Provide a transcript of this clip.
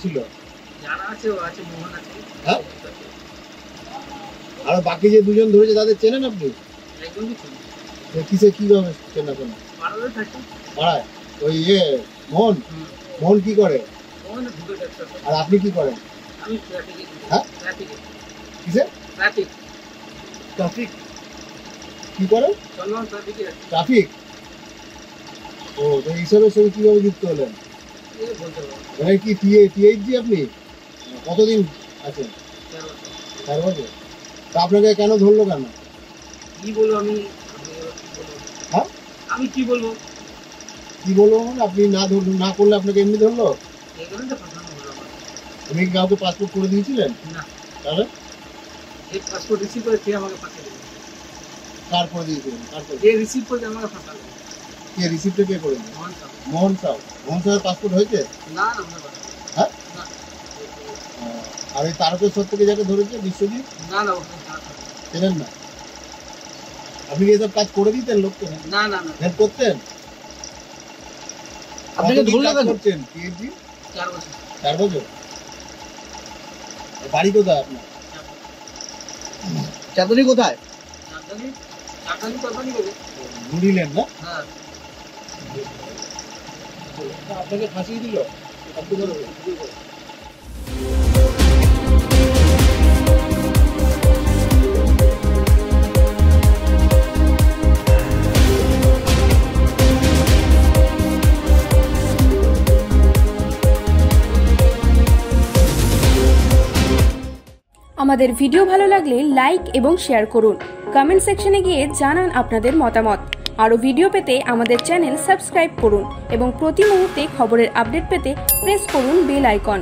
ছিল? যারা আছে ও আছে, মোহন আছে। হ্যাঁ, আর বাকি যে দুজন ধরেছে তাদের চেনেন আপনি? একদমই চিনি। কিসে কিভাবে চেনা শোনা? পাড়াতে থাকে। পাড়ায় ওই মোহন। মোহন কি করে? মোহন ঢুকে ব্যবসা করে। আর আপনি কি করেন? আমি ট্রাফিকে। হ্যাঁ, ট্রাফিকে। কিসে? ট্রাফিক। ট্রাফিক কি করেন? চলমান ট্রাফিকে। ট্রাফিক। ও, তো এইসবের সঙ্গে কিভাবে যুক্ত হলেন? এই বলতে পারবো। মানে কি টিএইচজি আপনি? কতদিন আছেন? 4 বছর। তা আপনাকে কেন ধরলো কেন? কি বলবো আমি? হ্যাঁ, আমি কি বলবো? কি বলবো মানে আপনি না করলে আপনাকে এমনি ধরলো? এই কারণে ফাঁসানো হলো আমার। আপনি কি কাউকে পাসপোর্ট করে দিয়েছিলেন? না, তাহলে এই পাসপোর্ট রিসিভ করে কে আমাকে ফাঁসিয়ে দিল? কার করে দিয়েছিলেন? কার করে? যে রিসিভ করে আমাকে ফাঁসালো। কে রিসিপ্টটা কে করে দিল? মোহন সাহেব। মোহন সাহেব। মোহন সাহেবের পাসপোর্ট হয়েছে? না না মনে পারে। হ্যাঁ, না আর এই তারকেশ্বর থেকে যাকে ধরেছে বিশ্বজিৎ, না না ওখানে না। চেনেন না? আপনি কি এসব কাজ করে দিতেন লোককে? না না না। হেল্প করতেন? আপনাকে ধরলো কেন? করছেন টিএইচজি 4 বছর। 4 বছর। বাড়ি কোথায় আপনার? চাঁদনি কোথায়? চাঁদনি। চাঁদনি কোম্পানি বলে। নুরিলেন না? হ্যাঁ। আপনাকে ফাঁসিয়ে দিল? আপনি বলুন। আমাদের ভিডিও ভালো লাগলে লাইক এবং শেয়ার করুন। কমেন্ট সেকশনে গিয়ে জানান আপনাদের মতামত। আরও ভিডিও পেতে আমাদের চ্যানেল সাবস্ক্রাইব করুন এবং প্রতি মুহূর্তে খবরের আপডেট পেতে প্রেস করুন বেল আইকন।